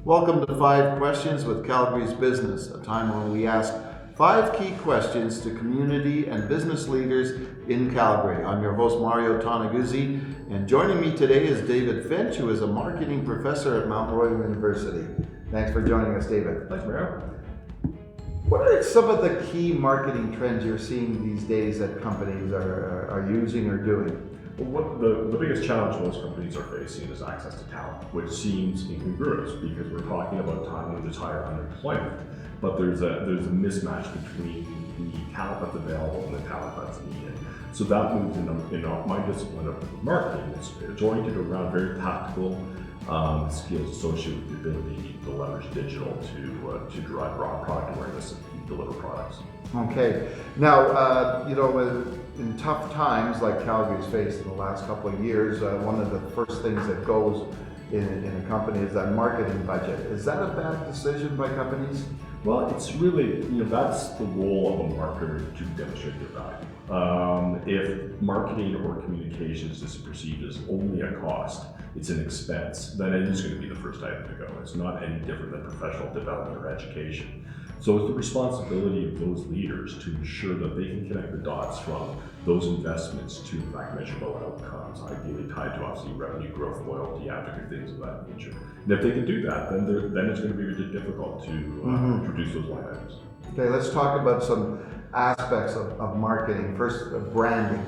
Welcome to 5 Questions with Calgary's Business, a time when we ask 5 key questions to community and business leaders in Calgary. I'm your host, Mario Tonaguzzi, and joining me today is David Finch, who is a marketing professor at Mount Royal University. Thanks for joining us, David. Thanks, Mario. What are some of the key marketing trends you're seeing these days that companies are using or doing? Well, the biggest challenge most companies are facing is access to talent, which seems incongruous because we're talking about a time when there's higher unemployment, but there's a mismatch between the talent that's available and the talent that's needed. So that moves in my discipline of marketing. It's oriented around very tactical skills associated with the ability to leverage digital to drive broad product awareness and deliver products. Okay. Now, in tough times like Calgary's faced in the last couple of years, one of the first things that goes in a company is that marketing budget. Is that a bad decision by companies? Well, it's really, that's the role of a marketer to demonstrate their value. If marketing or communications is perceived as only a cost, it's an expense, then it is going to be the first item to go. It's not any different than professional development or education. So it's the responsibility of those leaders to ensure that they can connect the dots from those investments to, in fact, measurable outcomes, ideally tied to obviously revenue growth, loyalty, advocacy, things of that nature. And if they can do that, then it's going to be really difficult to produce those line items. Okay, let's talk about some aspects of marketing. First, branding.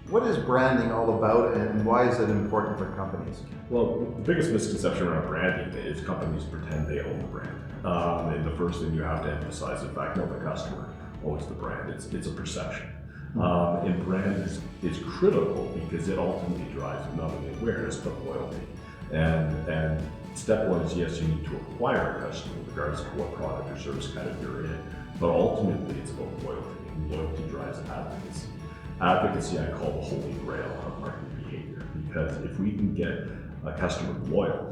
What is branding all about, and why is it important for companies? Well, the biggest misconception around branding is companies pretend they own the brand. And the first thing you have to emphasize, in fact, not the customer owns the brand. It's a perception. And brand is critical because it ultimately drives not only awareness but loyalty. And step one is, yes, you need to acquire a customer regardless of what product or service category you're in, but ultimately it's about loyalty, and loyalty drives advocacy. Advocacy I call the holy grail of marketing behavior, because if we can get a customer loyal,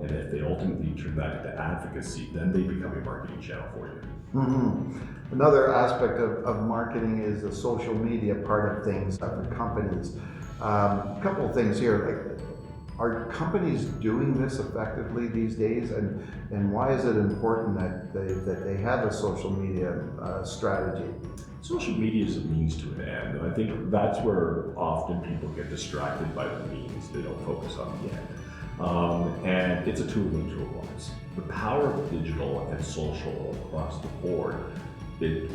and if they ultimately turn that into advocacy, then they become a marketing channel for you. Another aspect of marketing is the social media part of things for companies. A couple of things here. Are companies doing this effectively these days, and why is it important that they have a social media strategy? Social media is a means to an end, and I think that's where often people get distracted by the means. They don't focus on the end. And it's a tool in the toolbox. The power of digital and social across the board,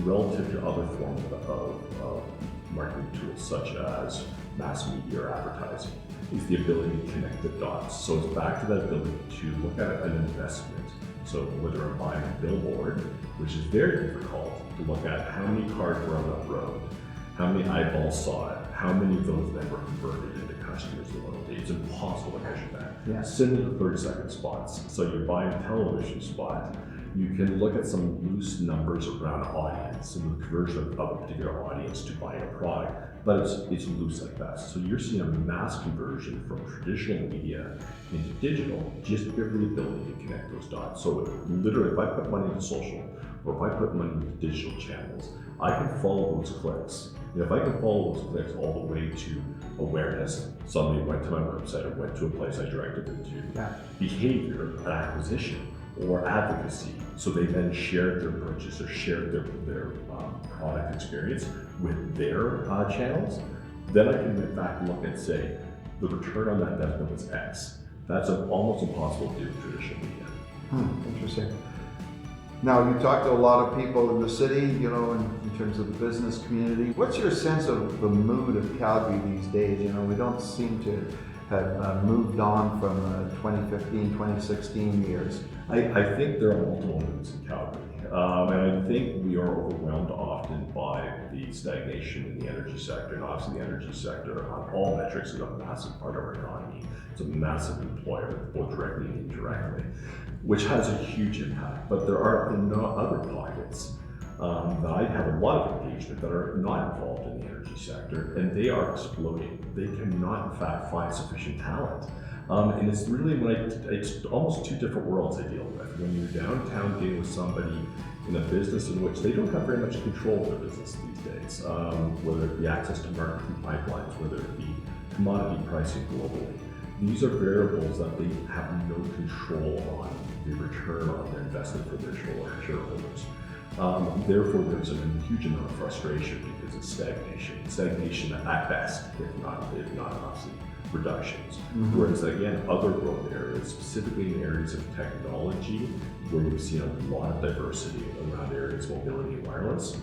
relative to other forms of marketing tools such as mass media or advertising, is the ability to connect the dots. So it's back to that ability to look at an investment. So whether I'm buying a billboard, which is very difficult to look at how many cars were on that road, how many eyeballs saw it, how many of those then were converted into customers loyalty. It's impossible to measure that. Yeah. Similar to 30-second spots. So you're buying a television spot, you can look at some loose numbers around audience and the conversion of a particular audience to buying a product, but it's loose like that. So you're seeing a mass conversion from traditional media into digital, just because of the ability to connect those dots. So literally, if I put money into social, or if I put money into digital channels, I can follow those clicks. And if I can follow those clicks all the way to awareness, somebody went to my website or went to a place I directed them to, behavior, acquisition, or advocacy, so they then shared their purchase or shared their product experience with their channels, then I can in fact look and say, the return on that investment was X. That's almost impossible to do with traditional media. Interesting. Now, you talk to a lot of people in the city, in terms of the business community. What's your sense of the mood of Calgary these days? We don't seem to have moved on from 2015, 2016 years. I think there are multiple moods in Calgary. And I think we are overwhelmed often by the stagnation in the energy sector. And obviously the energy sector on all metrics is a massive part of our economy. It's a massive employer, both directly and indirectly, which has a huge impact. But there are other pockets that I have a lot of engagement that are not involved in the energy sector, and they are exploding. They cannot in fact find sufficient talent. And it's really it's almost two different worlds I deal with. When you're downtown dealing with somebody in a business in which they don't have very much control of their business these days, whether it be access to market through pipelines, whether it be commodity pricing globally, these are variables that they have no control on the return on their investment for their shareholders. Therefore, there's a huge amount of frustration because it's stagnation at best, if not obviously reductions. Whereas again, other growth areas, specifically in areas of technology, where we've seen a lot of diversity around areas of mobility and wireless,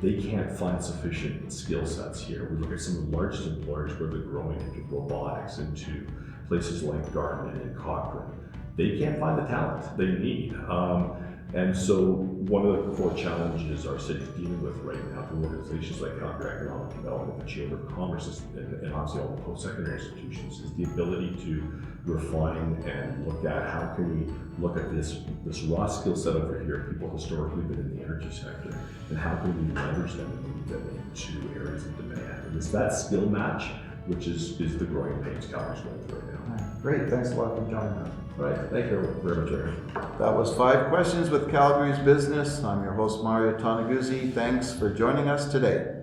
they can't find sufficient skill sets here. We look at some of the largest employers where they're growing into robotics, into places like Garmin and Cochrane. They can't find the talent they need. And so one of the core challenges our city's dealing with right now through organizations like Calgary Economic Development, the Chamber of Commerce, and obviously all the post-secondary institutions, is the ability to refine and look at how can we look at this raw skill set over here, people historically been in the energy sector, and how can we leverage them and move them into areas of demand. And it's that skill match which is the growing pains Calgary's going through right now. Great, thanks a lot for joining us. All right, thank you very much, Aaron. That was 5 Questions with Calgary's Business. I'm your host, Mario Tonaguzzi. Thanks for joining us today.